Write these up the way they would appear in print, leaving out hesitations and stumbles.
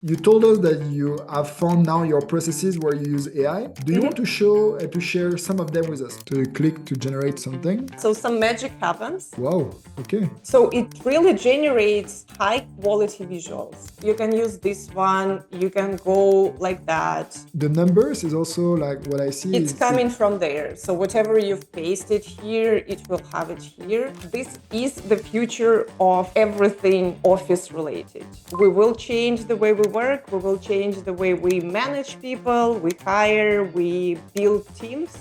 You told us that you have found now your processes where you use AI. Do you want to show and to share some of them with us? To click to generate something. So some magic happens. Wow, okay. So it really generates high quality visuals. You can use this one, you can go like that. The numbers is also like what I see It's is coming from there. So whatever you've pasted here, it will have it here. This is the future of everything office related. We will change the way we work. We will change the way we manage people, we hire, we build teams.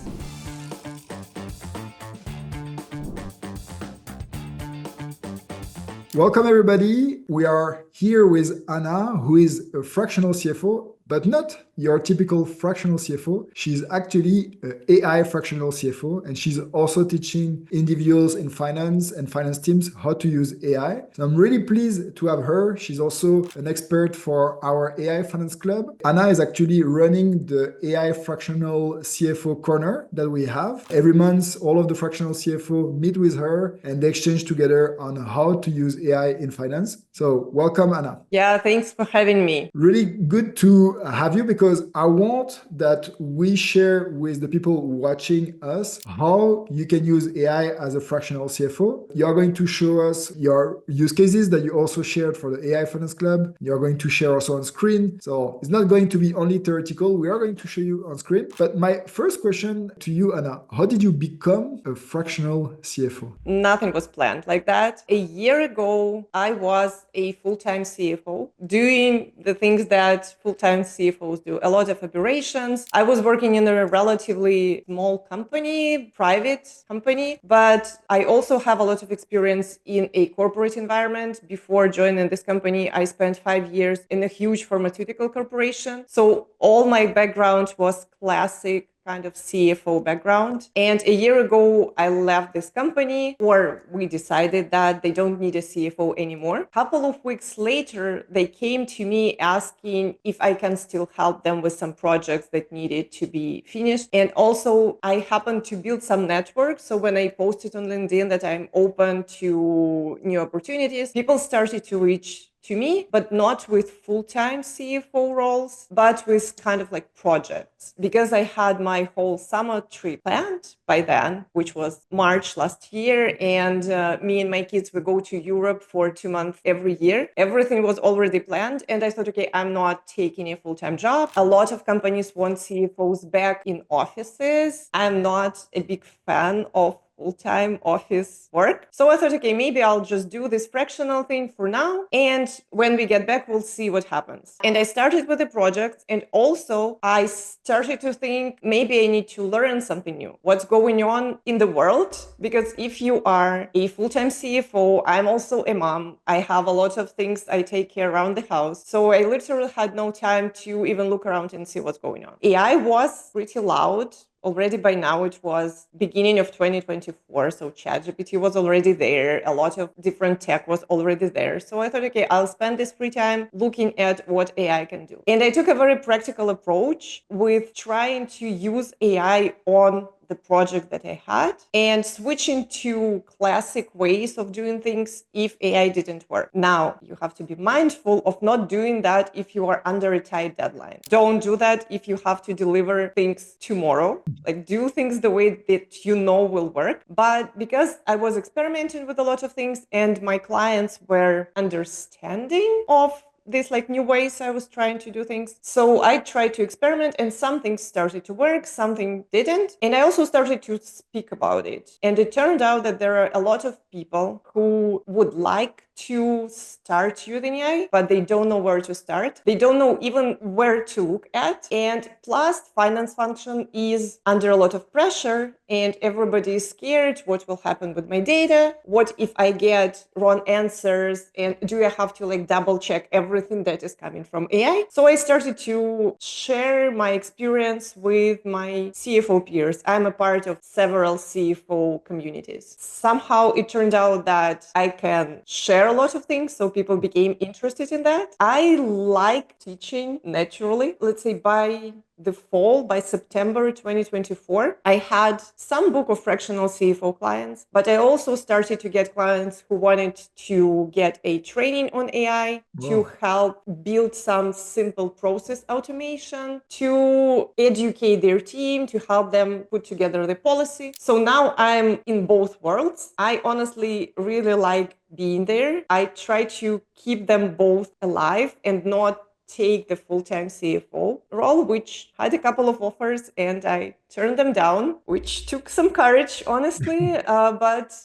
Welcome everybody. We are here with Anna, who is a fractional CFO, but not your typical fractional CFO. She's actually an AI fractional CFO, and she's also teaching individuals in finance and finance teams how to use AI. So I'm really pleased to have her. She's also an expert for our AI Finance Club. Anna is actually running the AI fractional CFO corner that we have. Every month, all of the fractional CFO meet with her and they exchange together on how to use AI in finance. So welcome, Anna. Yeah, thanks for having me. Really good to have you because I want that we share with the people watching us how you can use AI as a fractional CFO. You're going to show us your use cases that you also shared for the AI Finance Club. You're going to share also on screen. So it's not going to be only theoretical. We are going to show you on screen. But my first question to you, Anna, how did you become a fractional CFO? Nothing was planned like that. A year ago, I was a full-time CFO doing the things that full-time CFOs do, a lot of operations. I was working in a relatively small company, private company, but I also have a lot of experience in a corporate environment. Before joining this company, I spent 5 years in a huge pharmaceutical corporation. So all my background was classic kind of CFO background. And a year ago, I left this company, or we decided that they don't need a CFO anymore. A couple of weeks later, they came to me asking if I can still help them with some projects that needed to be finished. And also, I happened to build some networks. So when I posted on LinkedIn that I'm open to new opportunities, people started to reach to me, but not with full-time CFO roles, but with kind of like projects. Because I had my whole summer trip planned by then, which was March last year. And me and my kids, we go to Europe for 2 months every year. Everything was already planned. And I thought, okay, I'm not taking a full-time job. A lot of companies want CFOs back in offices. I'm not a big fan of full-time office work. So I thought, okay, maybe I'll just do this fractional thing for now. And when we get back, we'll see what happens. And I started with the project. And also I started to think maybe I need to learn something new. What's going on in the world? Because if you are a full-time CFO, I'm also a mom. I have a lot of things I take care around the house. So I literally had no time to even look around and see what's going on. AI was pretty loud. Already by now, it was beginning of 2024. So ChatGPT was already there. A lot of different tech was already there. So I thought, okay, I'll spend this free time looking at what AI can do. And I took a very practical approach with trying to use AI on the project that I had and switching to classic ways of doing things if AI didn't work. Now, you have to be mindful of not doing that if you are under a tight deadline. Don't do that if you have to deliver things tomorrow. Like, do things the way that you know will work. But because I was experimenting with a lot of things and my clients were understanding of these like new ways I was trying to do things. So I tried to experiment and some things started to work, something didn't. And I also started to speak about it. And it turned out that there are a lot of people who would like to start using AI, but they don't know where to start. They don't know even where to look at. And plus, finance function is under a lot of pressure and everybody is scared. What will happen with my data? What if I get wrong answers? And do I have to like double check everything that is coming from AI? So I started to share my experience with my CFO peers. I'm a part of several CFO communities. Somehow it turned out that I can share a lot of things, so people became interested in that. I like teaching naturally. Let's say by the fall, by September 2024, I had some book of fractional CFO clients, but I also started to get clients who wanted to get a training on AI, to help build some simple process automation, to educate their team, to help them put together the policy. So now I'm in both worlds. I honestly really like being there. I try to keep them both alive and not take the full-time CFO role, which had a couple of offers and I turned them down, which took some courage, honestly. But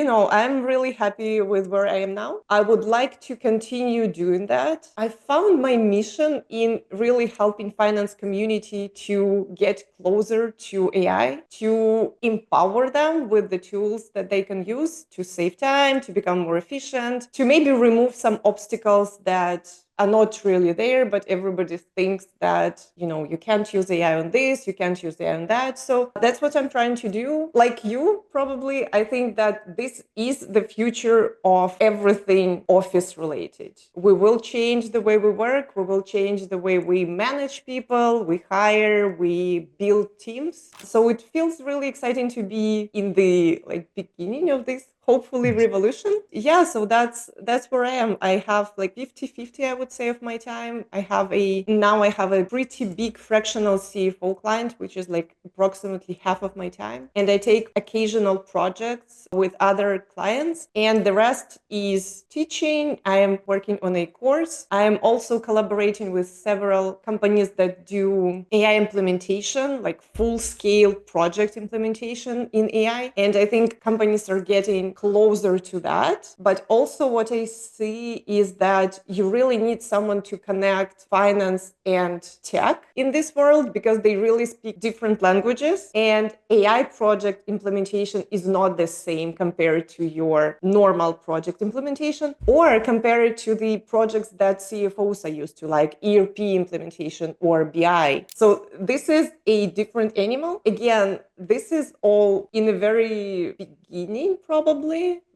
I'm really happy with where I am now. I would like to continue doing that. I found my mission in really helping finance community to get closer to AI, to empower them with the tools that they can use to save time, to become more efficient, to maybe remove some obstacles that are not really there, but everybody thinks that, you can't use AI on this, you can't use AI on that. So that's what I'm trying to do. Like you, probably, I think that this is the future of everything office related. We will change the way we work. We will change the way we manage people, we hire, we build teams. So it feels really exciting to be in the beginning of this hopefully revolution. Yeah, so that's where I am. I have 50-50, I would say, of my time. Now I have a pretty big fractional CFO client, which is approximately half of my time. And I take occasional projects with other clients, and the rest is teaching. I am working on a course. I am also collaborating with several companies that do AI implementation, like full-scale project implementation in AI. And I think companies are getting closer to that. But also what I see is that you really need someone to connect finance and tech in this world, because they really speak different languages. And AI project implementation is not the same compared to your normal project implementation, or compared to the projects that CFOs are used to, like ERP implementation or BI. So this is a different animal. Again, this is all in the very beginning, probably.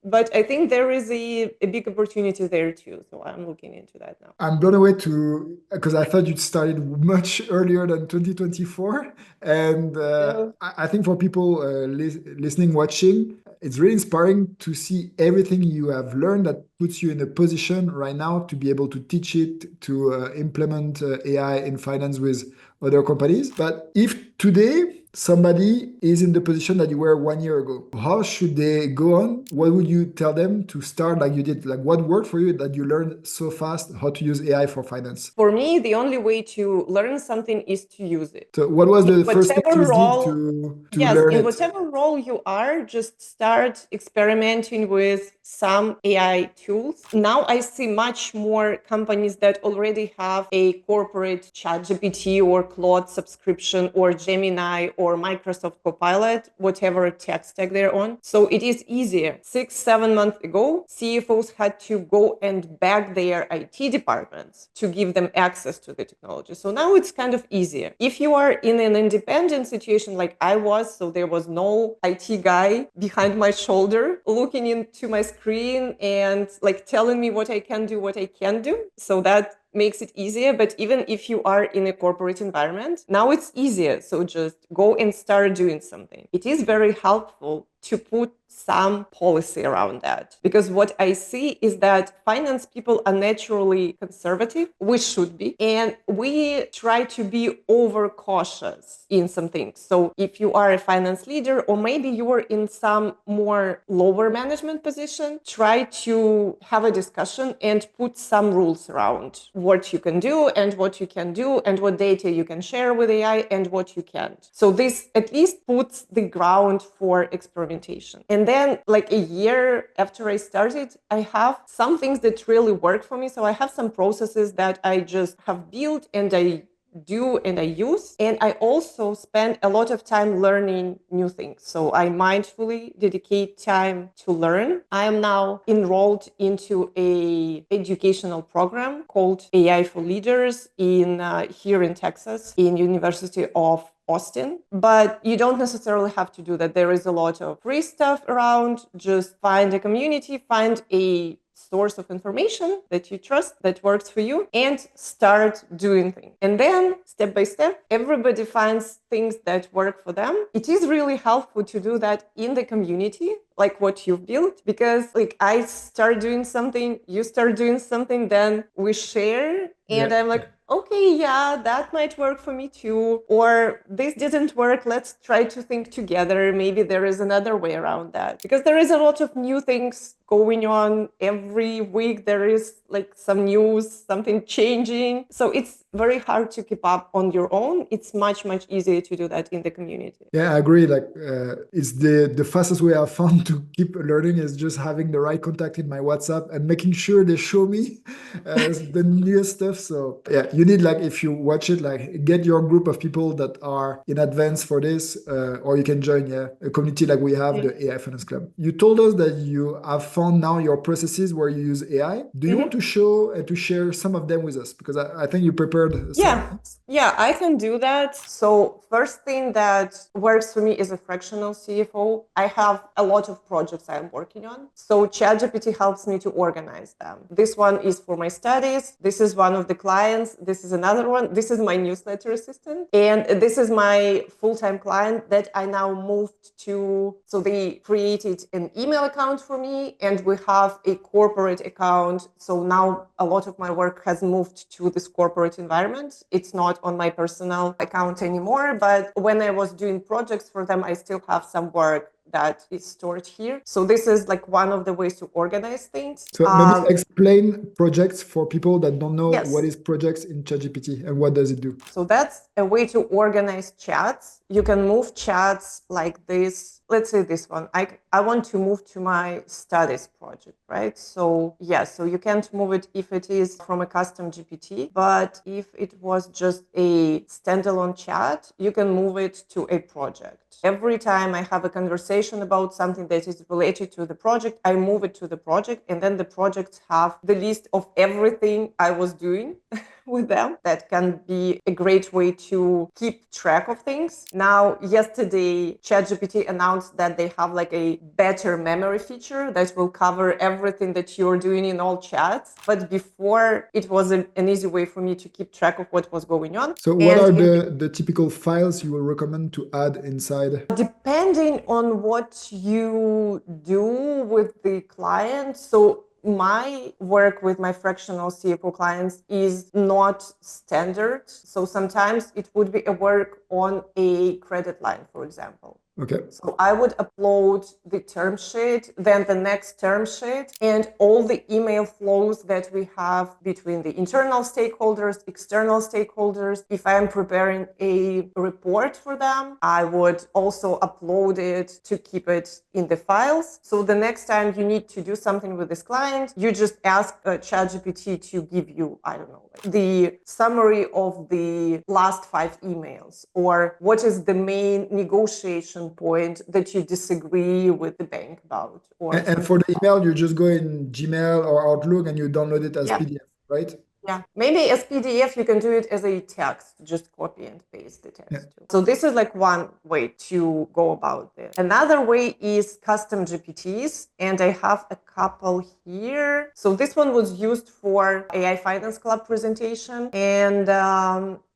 But I think there is a big opportunity there too. So I'm looking into that now. I'm blown away because I thought you'd started much earlier than 2024. And Yeah. I think for people listening, watching, it's really inspiring to see everything you have learned that puts you in a position right now to be able to teach it, to implement AI in finance with other companies. But if today somebody is in the position that you were 1 year ago, how should they go on? What would you tell them to start like you did? Like, what worked for you that you learned so fast how to use AI for finance? For me, the only way to learn something is to use it. So what was the first thing Whatever you did role, to yes, learn in it? whatever role you are, just start experimenting with some AI tools. Now I see much more companies that already have a corporate ChatGPT or Claude subscription, or Gemini or Microsoft Copilot, whatever tech stack they're on. So it is easier. 6-7 months ago, CFOs had to go and beg their IT departments to give them access to the technology. So now it's kind of easier. If you are in an independent situation like I was, so there was no IT guy behind my shoulder looking into my screen and telling me what I can do, what I can't do. So that makes it easier. But even if you are in a corporate environment, now it's easier. So just go and start doing something. It is very helpful to put some policy around that, because what I see is that finance people are naturally conservative. We should be, and we try to be overcautious in some things. So if you are a finance leader, or maybe you are in some more lower management position, try to have a discussion and put some rules around what you can do and what you can do, and what data you can share with AI and what you can't. So this at least puts the ground for experimentation. And then a year after I started, I have some things that really work for me. So I have some processes that I just have built and I do and I use. And I also spend a lot of time learning new things. So I mindfully dedicate time to learn. I am now enrolled into a educational program called AI for Leaders here in Texas, in University of Austin. But you don't necessarily have to do that. There is a lot of free stuff around. Just find a community, find a source of information that you trust, that works for you, and start doing things. And then step by step, everybody finds things that work for them. It is really helpful to do that in the community, like what you've built, because like I start doing something, you start doing something, then we share, and I'm like, okay, yeah, that might work for me too. Or this didn't work. Let's try to think together. Maybe there is another way around that. Because there is a lot of new things going on every week. There is like some news, something changing. So it's very hard to keep up on your own. It's much, much easier to do that in the community. Yeah, I agree. Like, it's the fastest way I've found to keep learning is just having the right contact in my WhatsApp and making sure they show me the newest stuff. So yeah, you need, like, if you watch it, like, get your group of people that are in advance for this, or you can join a community like we have, the AI Finance Club. You told us that you have found now your processes where you use AI. Do you want to show and to share some of them with us? Because I think you prepared some. Yeah, I can do that. So first thing that works for me is a fractional CFO. I have a lot of projects I'm working on. So ChatGPT helps me to organize them. This one is for my studies. This is one of the clients. This is another one. This is my newsletter assistant. And this is my full-time client that I now moved to. So they created an email account for me, and we have a corporate account. So now a lot of my work has moved to this corporate environment. It's not on my personal account anymore, but when I was doing projects for them, I still have some work that is stored here. So this is like one of the ways to organize things. So maybe explain projects for people that don't know what is projects in ChatGPT and what does it do. So that's a way to organize chats. You can move chats like this. Let's say this one. I want to move to my studies project, right? So yeah, so you can't move it if it is from a custom GPT, but if it was just a standalone chat, you can move it to a project. Every time I have a conversation about something that is related to the project, I move it to the project, and then the projects have the list of everything I was doing with them. That can be a great way to keep track of things. Now, yesterday, ChatGPT announced that they have like a better memory feature that will cover everything that you're doing in all chats. But before, it was an easy way for me to keep track of what was going on. So what are the typical files you will recommend to add inside? Depending on what you do with the client. So my work with my fractional CFO clients is not standard. So sometimes it would be a work on a credit line, for example. Okay. So I would upload the term sheet, then the next term sheet, and all the email flows that we have between the internal stakeholders, external stakeholders. If I am preparing a report for them, I would also upload it to keep it in the files. So the next time you need to do something with this client, you just ask ChatGPT to give you, I don't know, the summary of the last 5 emails, or what is the main negotiation point that you disagree with the bank about. And for the email, you just go in Gmail or Outlook and you download it as PDF, right? Yeah, maybe as PDF, you can do it as a text, just copy and paste the text. Too. So this is like one way to go about this. Another way is custom GPTs, and I have a couple here. So this one was used for AI Finance Club presentation, and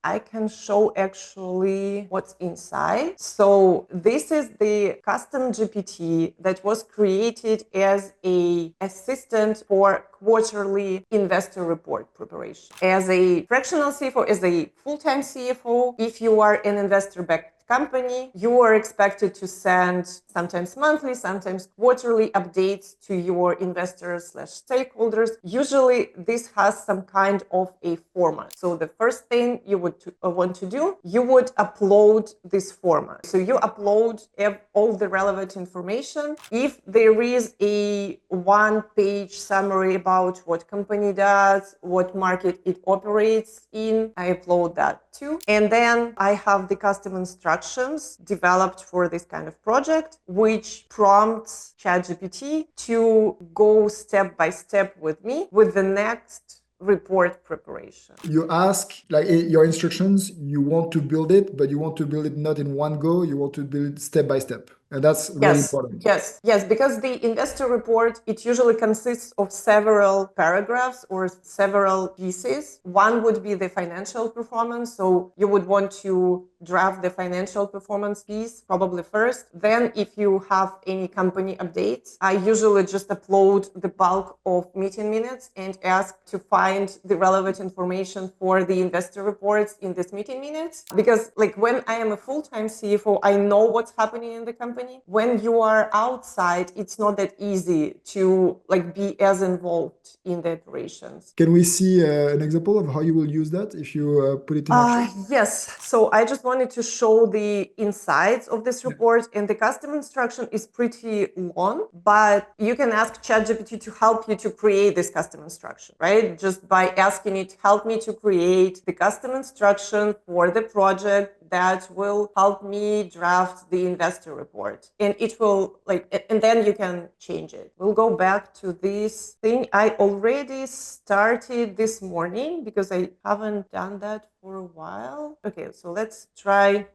I can show actually what's inside. So this is the custom GPT that was created as an assistant for quarterly investor report preparation. As a fractional CFO, as a full-time CFO, if you are an investor-backed company, you are expected to send sometimes monthly, sometimes quarterly updates to your investors/stakeholders. Usually this has some kind of a format. So the first thing you would want to do, you would upload this format. So you upload all the relevant information. If there is a one-page summary about what company does, what market it operates in, I upload that too. And then I have the custom instructions developed for this kind of project, which prompts ChatGPT to go step by step with me with the next report preparation. You ask, like, your instructions, you want to build it, but you want to build it not in one go, you want to build it step by step. And that's really Yes, important. yes, because the investor report, it usually consists of several paragraphs or several pieces. One would be the financial performance. So you would want to draft the financial performance piece probably first. Then if you have any company updates, I usually just upload the bulk of meeting minutes and ask to find the relevant information for the investor reports in this meeting minutes. Because like when I am a full-time CFO, I know what's happening in the company. When you are outside, it's not that easy to like be as involved in the operations. Can we see an example of how you will use that if you put it in action? Yes. So I just wanted to show the insides of this report, and the custom instruction is pretty long, but you can ask ChatGPT to help you to create this custom instruction, right? Just by asking it, help me to create the custom instruction for the project that will help me draft the investor report. And it will and then you can change it. We'll go back to this thing. I already started this morning because I haven't done that for a while. Okay, so let's try.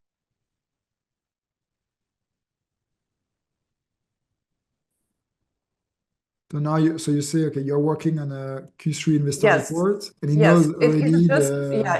So now you say, okay, you're working on a Q3 investor Yes. report, and it Yes, knows already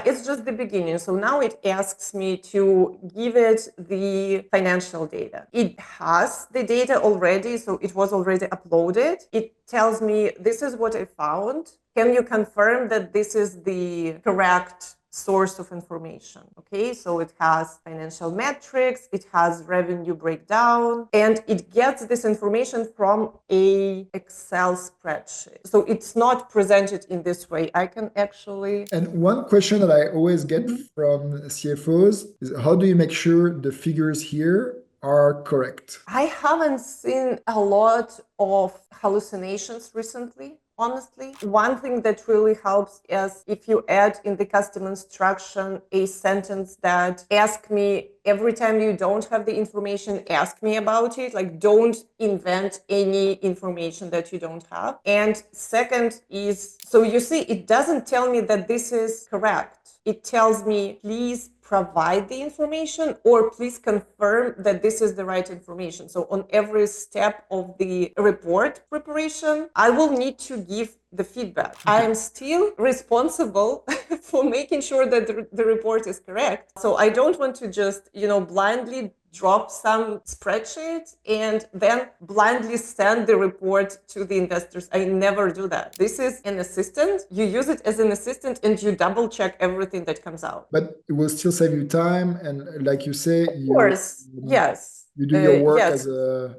it's just the beginning. So now it asks me to give it the financial data. It has the data already, so it was already uploaded. It tells me, this is what I found. Can you confirm that this is the correct source of information? Okay, so it has financial metrics, it has revenue breakdown, and it gets this information from a Excel spreadsheet. So it's not presented in this way. I can actually. And one question that I always get from CFOs is, how do you make sure the figures here are correct? I haven't seen a lot of hallucinations recently. Honestly, one thing that really helps is if you add in the custom instruction a sentence that ask me every time you don't have the information, ask me about it. Like, don't invent any information that you don't have. And second is, so you see, it doesn't tell me that this is correct. It tells me, please provide the information or please confirm that this is the right information. So on every step of the report preparation, I will need to give the feedback. I am still responsible for making sure that the report is correct. So I don't want to just, blindly drop some spreadsheet and then blindly send the report to the investors. I never do that. This is an assistant. You use it as an assistant and you double check everything that comes out. But it will still save you time. And like you say, of course, yes. You do your work yes.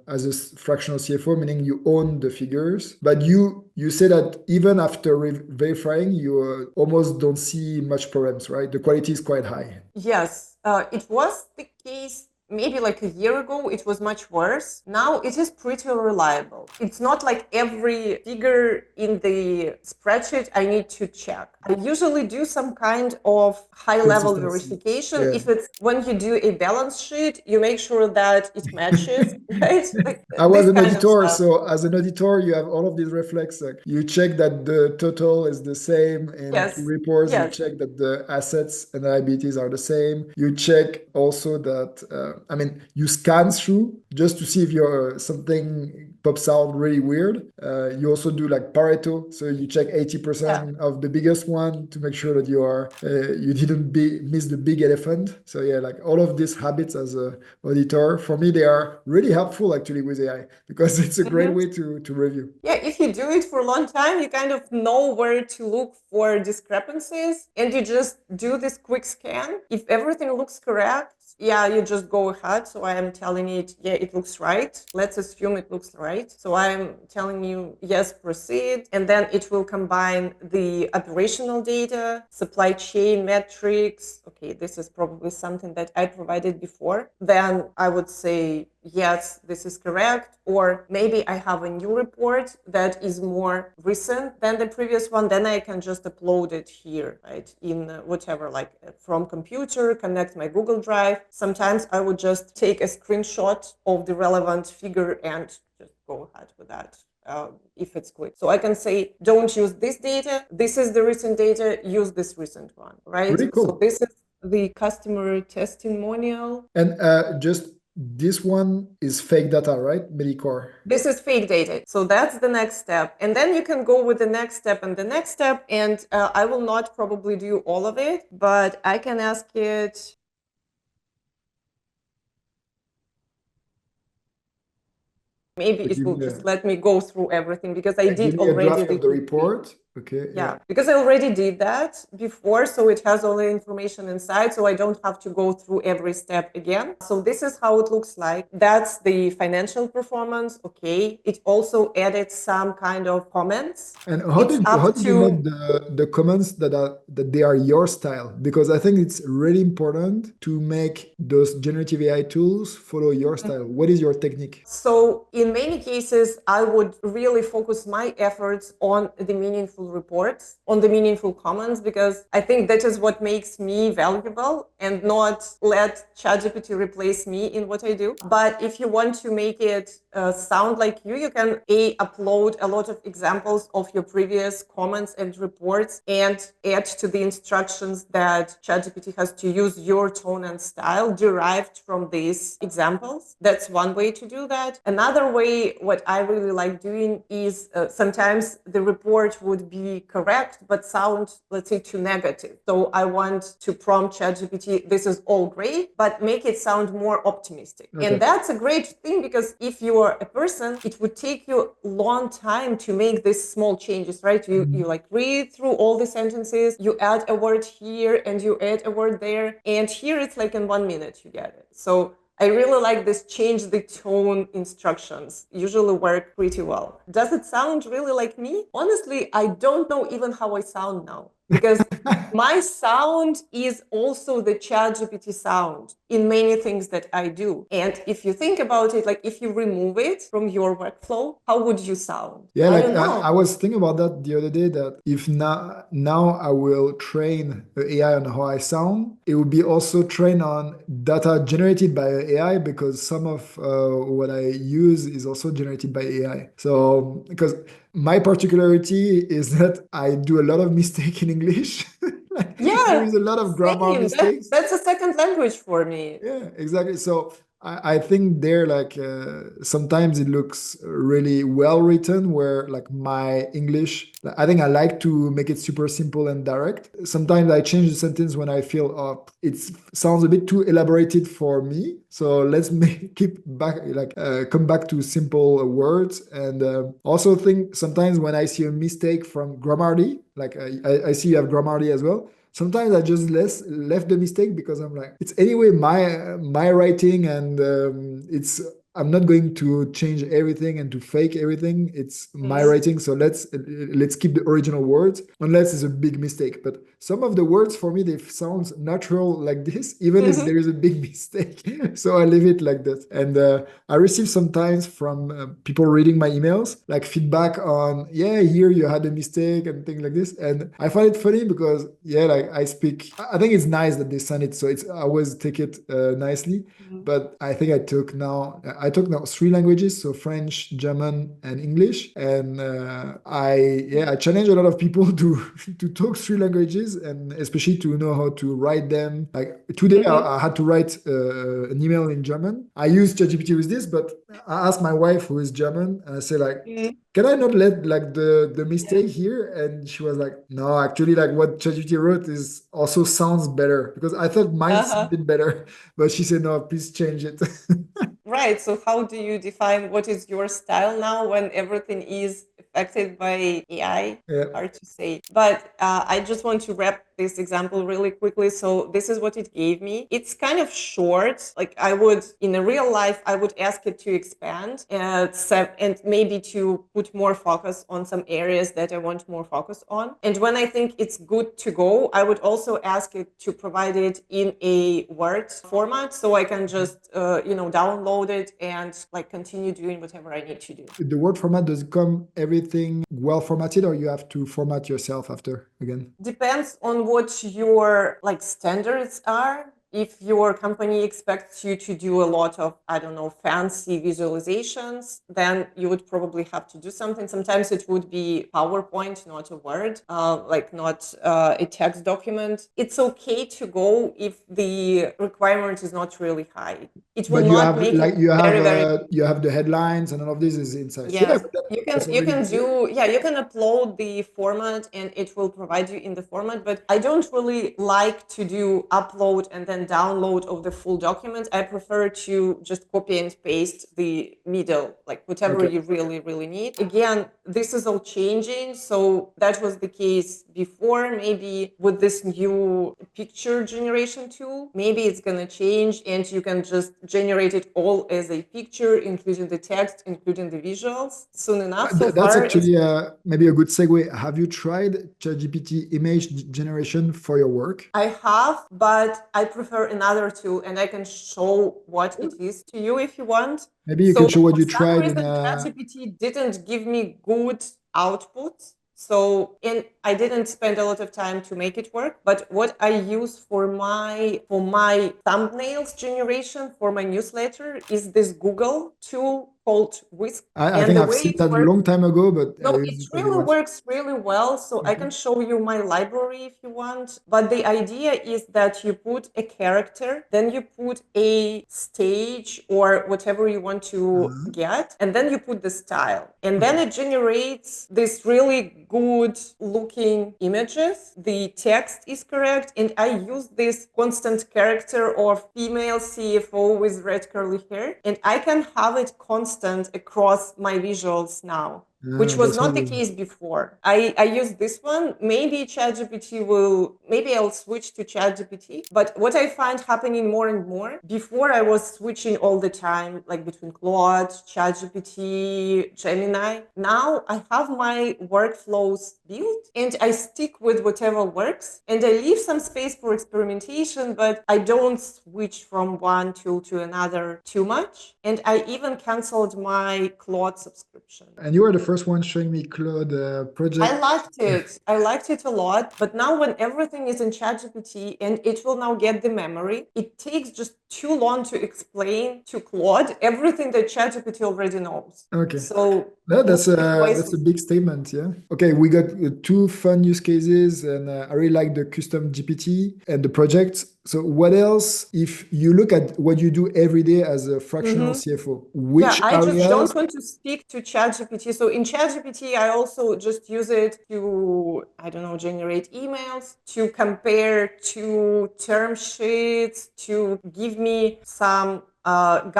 as a fractional CFO, meaning you own the figures. But you say that even after verifying, you almost don't see much problems, right? The quality is quite high. Yes, it was the case maybe like a year ago. It was much worse. Now it is pretty reliable. It's not like every figure in the spreadsheet I need to check. I usually do some kind of high-level verification. Yeah. If it's when you do a balance sheet, you make sure that it matches, right? Like I was an kind of auditor, stuff. so as an auditor, you have all of these reflex. Like you check that the total is the same in Yes. two reports. Yes. You check that the assets and liabilities are the same. You check also that, you scan through just to see if your something pops out really weird. You also do like Pareto, so you check 80% of the biggest one to make sure that you didn't miss the big elephant. So yeah, like all of these habits as a auditor, for me, they are really helpful actually with AI because it's a great way to review. Yeah, if you do it for a long time, you kind of know where to look for discrepancies and you just do this quick scan. If everything looks correct, yeah, you just go ahead. So I am telling it, yeah, it looks right. Let's assume it looks right. So I'm telling you, yes, proceed. And then it will combine the operational data, supply chain metrics. Okay, this is probably something that I provided before. Then I would say, yes, this is correct. Or maybe I have a new report that is more recent than the previous one. Then I can just upload it here, right? In whatever, like from computer, connect my Google Drive. Sometimes I would just take a screenshot of the relevant figure and just go ahead with that. If it's quick. So I can say, don't use this data. This is the recent data. Use this recent one, right? Really cool. So this is the customer testimonial. And just this one is fake data, right? Medicore. This is fake data. So that's the next step. And then you can go with the next step and the next step. And I will not probably do all of it, but I can ask it. Maybe it will just let me go through everything because I did Give me a already draft the of the history. report. Okay. Yeah, because I already did that before, so it has all the information inside, so I don't have to go through every step again. So this is how it looks like. That's the financial performance. Okay. It also added some kind of comments. And It's how up did you make to the comments that they are your style? Because I think it's really important to make those generative AI tools follow your style. What is your technique? So in many cases, I would really focus my efforts on the meaningful reports, on the meaningful comments, because I think that is what makes me valuable and not let ChatGPT replace me in what I do. But if you want to make it sound like you can upload a lot of examples of your previous comments and reports and add to the instructions that ChatGPT has to use your tone and style derived from these examples. That's one way to do that. Another way, what I really like doing is sometimes the report would be correct, but sound, let's say, too negative. So I want to prompt ChatGPT, this is all great, but make it sound more optimistic. Okay. And that's a great thing because if you are a person, it would take you a long time to make these small changes, right? You like read through all the sentences, you add a word here and you add a word there. And here it's like in 1 minute you get it. So I really like this change the tone instructions, usually work pretty well. Does it sound really like me? Honestly, I don't know even how I sound now because my sound is also the ChatGPT sound in many things that I do. And if you think about it, like if you remove it from your workflow, how would you sound? Yeah, I like don't know. I was thinking about that the other day that if now I will train the AI on how I sound, it will be also trained on data generated by AI because some of what I use is also generated by AI. So because my particularity is that I do a lot of mistake in English. Like, there Yeah, is a lot of grammar same. mistakes. That's a second language for me. Yeah, exactly. So I think there, like, sometimes it looks really well written, where like my English, I think I like to make it super simple and direct. Sometimes I change the sentence when I feel, oh, it sounds a bit too elaborated for me. So let's keep back, like, come back to simple words. And also think sometimes when I see a mistake from Grammarly, like I see you have Grammarly as well. Sometimes I just left the mistake because I'm like, it's anyway my writing, and I'm not going to change everything and to fake everything. It's my writing, so let's keep the original words, unless it's a big mistake. But some of the words for me, they sound natural like this, even if there is a big mistake. So I leave it like that. And I receive sometimes from people reading my emails like feedback on, yeah, here you had a mistake and things like this. And I find it funny because, yeah, like I think it's nice that they send it, so I always take it nicely. But I think I took now 3 languages, so French, German, and English. And I challenge a lot of people to talk 3 languages, and especially to know how to write them. Like today, I had to write an email in German. I use ChatGPT with this, but I asked my wife, who is German, and I say like, can I not let like the mistake here? And she was like, no, actually, like what ChatGPT wrote is also sounds better, because I thought mine sounded better, but she said, no, please change it. Right. So how do you define what is your style now when everything is affected by AI? Yeah. Hard to say. But I just want to wrap this example really quickly. So this is what it gave me. It's kind of short. Like I would, in a real life, I would ask it to expand and maybe to put more focus on some areas that I want more focus on. And when I think it's good to go, I would also ask it to provide it in a Word format so I can just, download it and like continue doing whatever I need to do. The Word format, does it come everything well formatted, or you have to format yourself after again? Depends on what your like standards are. if your company expects you to do a lot of, I don't know, fancy visualizations, then you would probably have to do something. Sometimes it would be PowerPoint, not a Word, like not a text document. It's okay to go if the requirement is not really high. It will But you not have make it like you have the headlines and all of this is inside. Yeah, Yes, that's you already can good. do you can upload the format and it will provide you in the format, but I don't really like to do upload and then download of the full document. I prefer to just copy and paste the middle, like whatever Okay. you really need. Again, this is all changing, so that was the case before. Maybe with this new picture generation tool, maybe it's gonna change and you can just generate it all as a picture, including the text, including the visuals soon enough. So That's far, it's actually maybe a good segue. Have you tried ChatGPT image generation for your work? I have, but I prefer another tool, and I can show what it is to you if you want. Maybe you can So show what for you some tried in reason, ChatGPT didn't give me good output. So, and I didn't spend a lot of time to make it work. But what I use for my thumbnails generation for my newsletter is this Google tool called Whisk. I And think the I've way seen it that a works. long time ago, but I No, use it it every really once. works really well. So I Okay. can show you my library if you want. But the idea is that you put a character, then you put a stage or whatever you want to Uh-huh. get, and then you put the style. And then Okay. it generates this really good looking images. The text is correct. And I use this constant character of female CFO with red curly hair. And I can have it constant across my visuals now, which was That's not the wonderful. case before. I use this one. Maybe I'll switch to ChatGPT. But what I find happening more and more, before I was switching all the time, like between Claude, ChatGPT, Gemini. Now I have my workflows built and I stick with whatever works and I leave some space for experimentation, but I don't switch from one tool to another too much. And I even canceled my Claude subscription. And you are the first one showing me Claude I project. liked it. I liked it a lot. But now, when everything is in ChatGPT and it will now get the memory, it takes just too long to explain to Claude everything that ChatGPT already knows. Okay. So No, instead of that's a wasting. big statement, yeah. Okay, we got two fun use cases, and I really like the custom GPT and the project. So, what else? If you look at what you do every day as a fractional Mhm. CFO, Yeah, which I just areas? don't want to speak to ChatGPT. So in ChatGPT, I also just use it to, I don't know, generate emails, to compare two term sheets, to give me some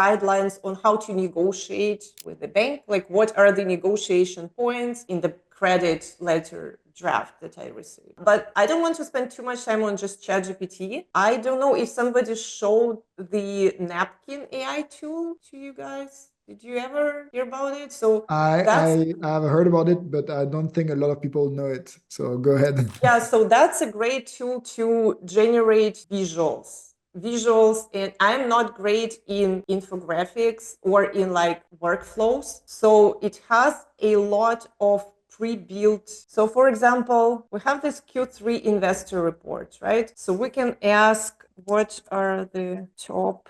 guidelines on how to negotiate with the bank. Like, what are the negotiation points in the credit letter draft that I received. But I don't want to spend too much time on just ChatGPT. I don't know if somebody showed the napkin AI tool to you guys. Did you ever hear about it? So that's I've heard about it, but I don't think a lot of people know it. So go ahead. yeah, so that's a great tool to generate visuals, and I'm not great in infographics or in like workflows, so it has a lot of pre-built. So for example, we have this Q3 investor report, right? So we can ask, what are the top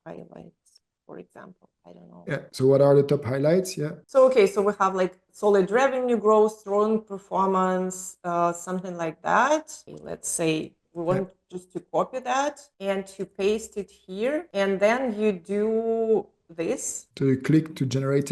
highlights, for example? I don't know. Yeah. So what are the top highlights? Yeah. So, okay, so we have like solid revenue growth, strong performance, something like that. Okay, let's say we Yeah. want just to copy that and to paste it here. And then you do this. So you click to generate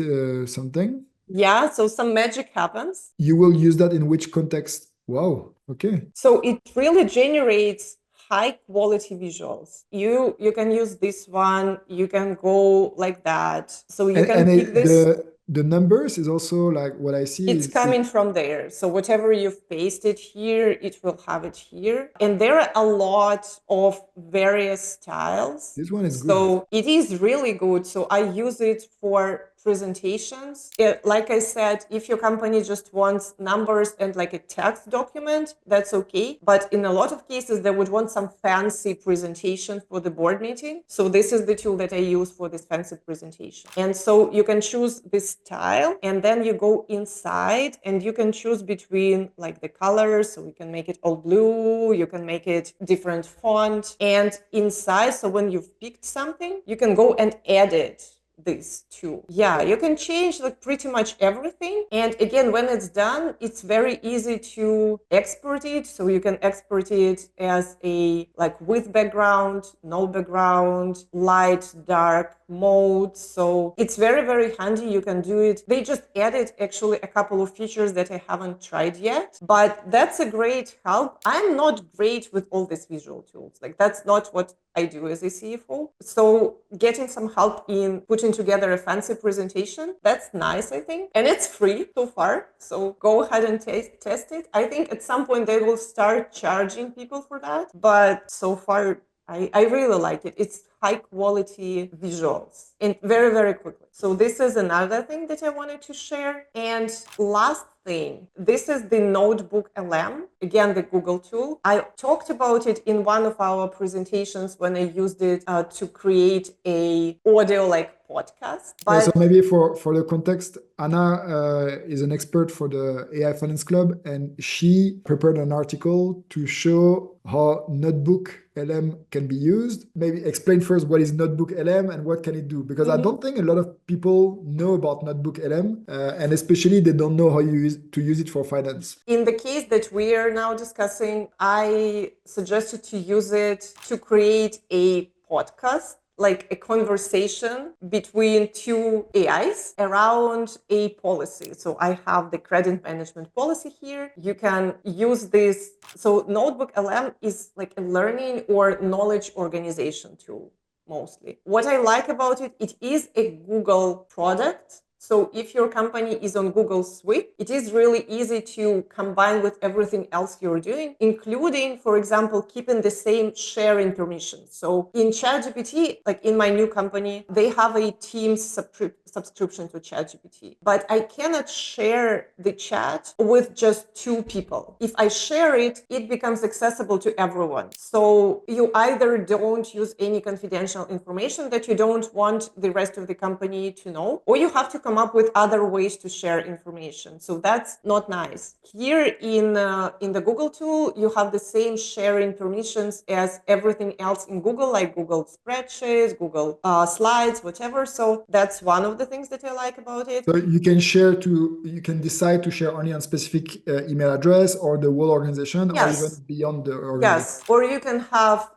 something. Yeah, so some magic happens. You will use that in which context? Wow. Okay. So it really generates high quality visuals. You can use this one, you can go like that. So you can pick this. The numbers is also like what I see It's is coming from there. So whatever you've pasted here, it will have it here. And there are a lot of various styles. this one is good. So it is really good. So I use it for presentations. Like I said, if your company just wants numbers and like a text document, that's okay. But in a lot of cases, they would want some fancy presentation for the board meeting. So this is the tool that I use for this fancy presentation. And so you can choose this style, and then you go inside and you can choose between like the colors. So we can make it all blue, you can make it different font, and inside, so when you've picked something, you can go and edit this too. Yeah, you can change like pretty much everything. And again, when it's done, it's very easy to export it. So you can export it as a like with background, no background, light, dark mode. So it's very, very handy. You can do it. They just added actually a couple of features that I haven't tried yet, but that's a great help. I'm not great with all these visual tools. Like that's not what I do as a CFO. So getting some help in putting together a fancy presentation, that's nice, I think. And it's free so far. So go ahead and test it. I think at some point they will start charging people for that. But so far, I really like it. It's high quality visuals and very, very quickly. So this is another thing that I wanted to share. And last thing, this is the Notebook LM, again, the Google tool. I talked about it in one of our presentations when I used it to create a audio like podcast. But so maybe for the context, Anna is an expert for the AI Finance Club, and she prepared an article to show how Notebook LM can be used. Maybe explain first what is Notebook LM and what can it do, because I don't think a lot of people know about Notebook LM, and especially they don't know how to use it for finance. In the case that we are now discussing, I suggested to use it to create a podcast, like a conversation between two AIs around a policy. So I have the credit management policy here. You can use this. So Notebook LM is like a learning or knowledge organization tool mostly. What I like about it, it is a Google product. So if your company is on Google Suite, it is really easy to combine with everything else you're doing, including, for example, keeping the same sharing permissions. So in ChatGPT, like in my new company, they have a Teams subscription to ChatGPT, but I cannot share the chat with just two people. If I share it, it becomes accessible to everyone. So you either don't use any confidential information that you don't want the rest of the company to know, or you have to come up with other ways to share information. So that's not nice. Here in the Google tool, you have the same sharing permissions as everything else in Google, like Google Spreadsheets, Google Slides, whatever. So that's one of the things that I like about it. So you can decide to share only on specific email address or the whole organization, or even beyond the organization. Yes, or you can have,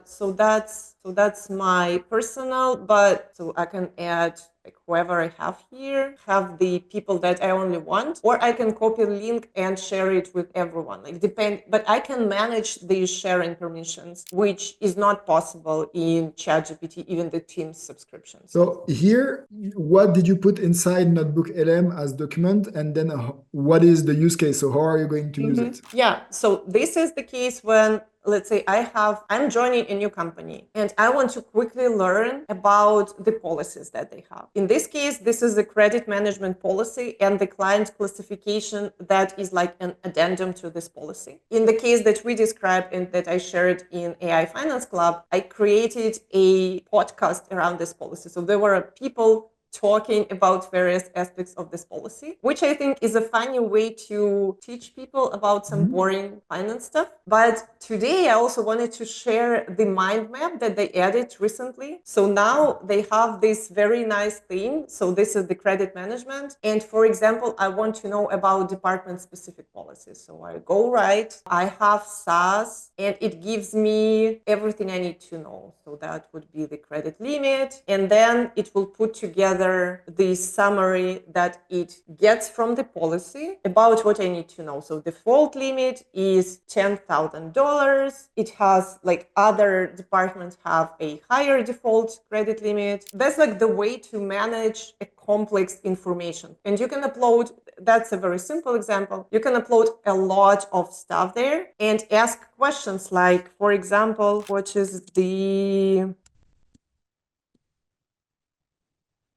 so that's my personal, but so I can add like whoever I have here, have the people that I only want, or I can copy a link and share it with everyone. Like but I can manage these sharing permissions, which is not possible in ChatGPT, even the Teams subscription. So here, what did you put inside Notebook LM as document, and then what is the use case? So how are you going to use it? Yeah, so this is the case when, let's say I'm joining a new company and I want to quickly learn about the policies that they have. In this case, this is the credit management policy and the client classification that is like an addendum to this policy. In the case that we described and that I shared in AI Finance Club, I created a podcast around this policy. So there were people talking about various aspects of this policy, which I think is a funny way to teach people about some boring finance stuff. But today I also wanted to share the mind map that they added recently. So now they have this very nice theme. So this is the credit management. And for example, I want to know about department specific policies. So I go right, I have SAS, and it gives me everything I need to know. So that would be the credit limit. And then it will put together the summary that it gets from the policy about what I need to know. So default limit is $10,000. It has like other departments have a higher default credit limit. That's like the way to manage a complex information. And you can upload, that's a very simple example. You can upload a lot of stuff there and ask questions like, for example, what is the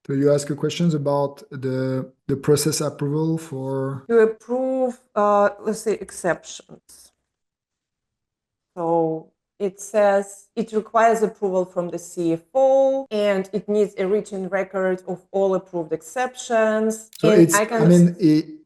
So you ask questions about the process approval for... To approve, let's say, exceptions. So it says it requires approval from the CFO and it needs a written record of all approved exceptions. So and it's,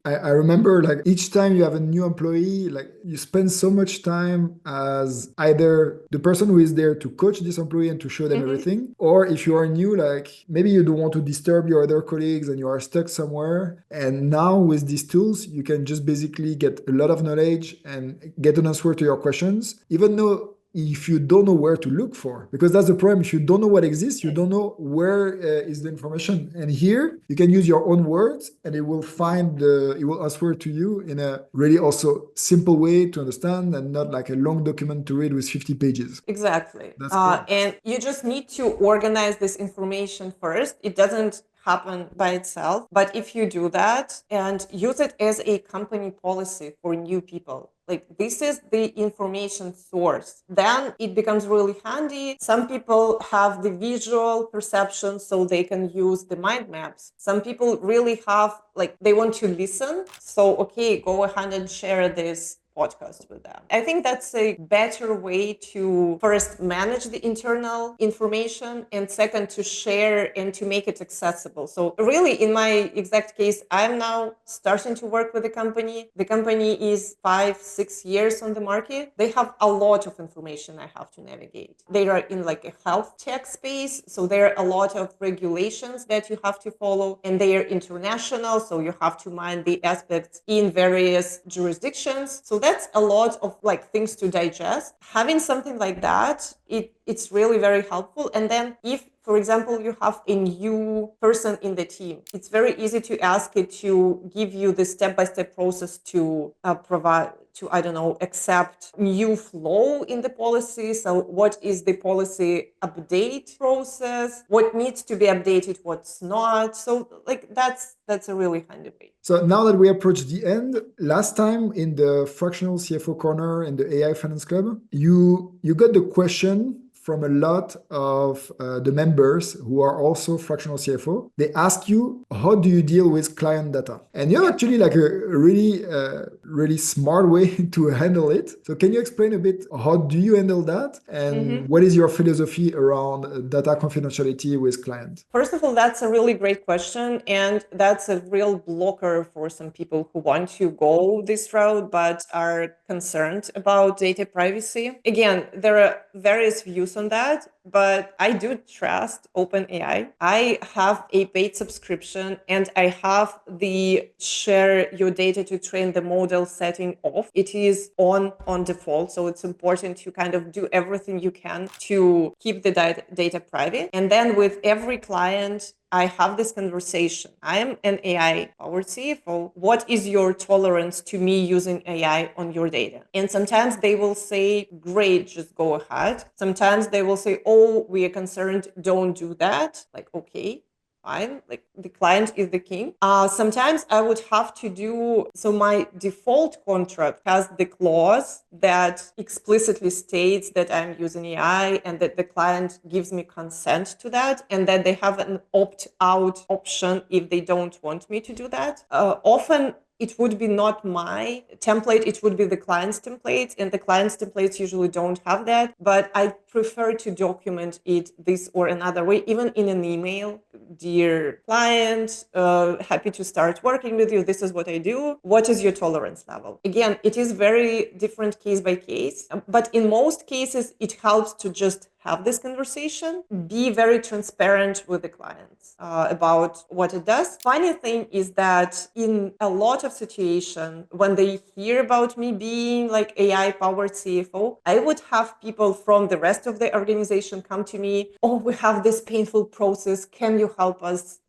I remember like each time you have a new employee, like you spend so much time as either the person who is there to coach this employee and to show them everything, or if you are new, like maybe you don't want to disturb your other colleagues and you are stuck somewhere. And now with these tools, you can just basically get a lot of knowledge and get an answer to your questions, even though if you don't know where to look for, because that's the problem. If you don't know what exists, you don't know where is the information. And here you can use your own words and it will it will answer to you in a really also simple way to understand and not like a long document to read with 50 pages. Exactly. That's cool. And you just need to organize this information first. It doesn't happen by itself. But if you do that and use it as a company policy for new people, like this is the information source, then it becomes really handy. Some people have the visual perception, so they can use the mind maps. Some people really have, like, they want to listen. So, okay, go ahead and share this podcast with them. I think that's a better way to first manage the internal information and second to share and to make it accessible. So really in my exact case, I'm now starting to work with the company. The company is 5-6 years on the market. They have a lot of information I have to navigate. They are in like a health tech space. So there are a lot of regulations that you have to follow, and they are international. So you have to mind the aspects in various jurisdictions. So that's a lot of like things to digest. Having something like that, it's really very helpful. And then if, for example, you have a new person in the team, it's very easy to ask it to give you the step-by-step process to provide to, I don't know, accept new flow in the policy. So what is the policy update process? What needs to be updated? What's not? So like that's a really handy way. So now that we approach the end, last time in the Fractional CFO Corner in the AI Finance Club, you got the question from a lot of the members who are also fractional CFO. They ask you, how do you deal with client data? And you have actually like a really smart way to handle it. So can you explain a bit, how do you handle that? And what is your philosophy around data confidentiality with clients? First of all, that's a really great question. And that's a real blocker for some people who want to go this route, but are concerned about data privacy. Again, there are various views on that, but I do trust OpenAI. I have a paid subscription and I have the share your data to train the model setting off. It is on default. So it's important to kind of do everything you can to keep the data private. And then with every client, I have this conversation. I am an AI powered CFO. What is your tolerance to me using AI on your data? And sometimes they will say, great, just go ahead. Sometimes they will say, oh, we are concerned, don't do that. Like, okay. Fine, like the client is the king. Sometimes I would have to do, so my default contract has the clause that explicitly states that I'm using AI and that the client gives me consent to that, and that they have an opt-out option if they don't want me to do that. Often it would be not my template, it would be the client's template, and the client's templates usually don't have that, but I prefer to document it this or another way, even in an email. Dear client, happy to start working with you. This is what I do. What is your tolerance level? Again, it is very different case by case, but in most cases, it helps to just have this conversation, be very transparent with the clients about what it does. Funny thing is that in a lot of situations, when they hear about me being like AI powered CFO, I would have people from the rest of the organization come to me, oh, we have this painful process. Can you help us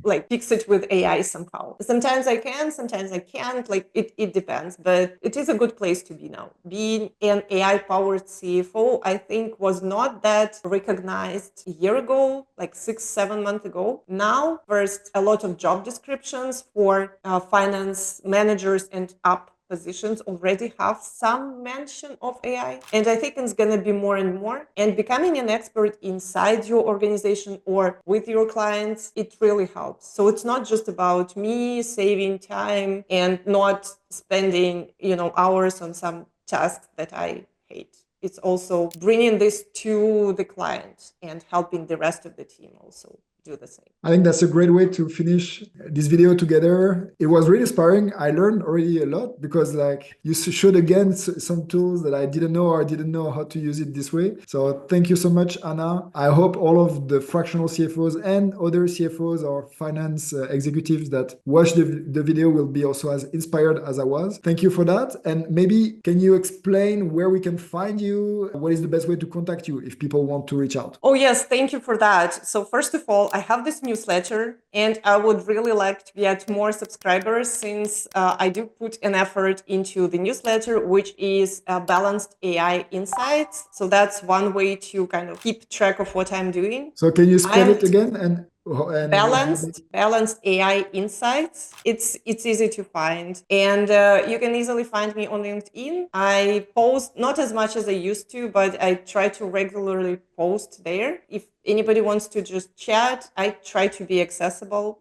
like fix it with AI somehow? Sometimes I can, sometimes I can't, like it depends, but it is a good place to be now. Being an AI powered CFO, I think was not that recognized a year ago, like 6-7 months ago. Now, first, a lot of job descriptions for finance managers and up positions already have some mention of AI. And I think it's going to be more and more. And becoming an expert inside your organization or with your clients, it really helps. So it's not just about me saving time and not spending, hours on some tasks that I hate. It's also bringing this to the client and helping the rest of the team also do the same. I think that's a great way to finish this video together. It was really inspiring. I learned already a lot because you showed again some tools that I didn't know or I didn't know how to use it this way. So thank you so much, Anna. I hope all of the fractional CFOs and other CFOs or finance executives that watch the video will be also as inspired as I was. Thank you for that. And maybe can you explain where we can find you? What is the best way to contact you if people want to reach out? Oh, yes. Thank you for that. So first of all, I have this newsletter and I would really like to get more subscribers since I do put an effort into the newsletter, which is Balanced AI Insights. So that's one way to kind of keep track of what I'm doing. So can you spell it again? And Balanced AI Insights. It's easy to find, and you can easily find me on LinkedIn. I post not as much as I used to, but I try to regularly post there. If anybody wants to just chat, I try to be accessible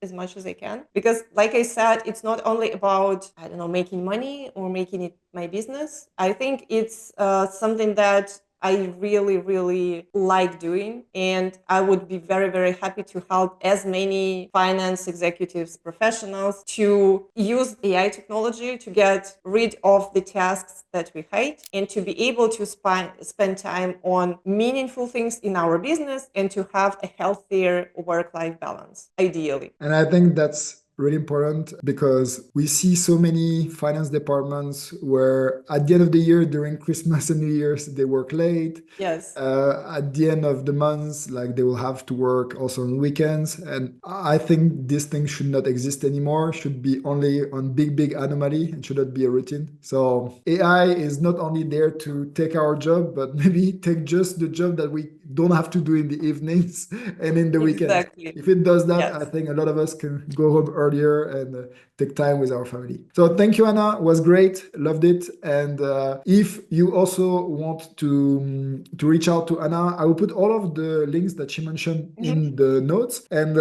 as much as I can, because like I said, it's not only about, I don't know, making money or making it my business. I think it's something that I really, really like doing. And I would be very, very happy to help as many finance executives, professionals to use AI technology to get rid of the tasks that we hate and to be able to spend time on meaningful things in our business and to have a healthier work-life balance, ideally. And I think that's really important because we see so many finance departments where at the end of the year during Christmas and New Year's they work late. Yes. At the end of the month, they will have to work also on weekends. And I think this thing should not exist anymore, should be only on big anomaly and should not be a routine. So AI is not only there to take our job, but maybe take just the job that we don't have to do in the evenings and in the weekends. Exactly. If it does that, Yes. I think a lot of us can go home earlier and take time with our family. So thank you, Anna. It was great. Loved it. And if you also want to reach out to Anna, I will put all of the links that she mentioned in the notes. And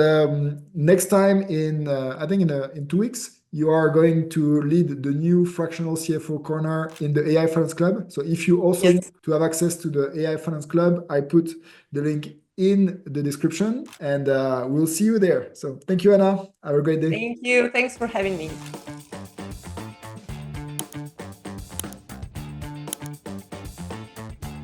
next time I think in 2 weeks, you are going to lead the new Fractional CFO Corner in the AI Finance Club. So if you also want to have access to the AI Finance Club, I put the link in the description and we'll see you there. So thank you, Anna. Have a great day. Thank you. Thanks for having me.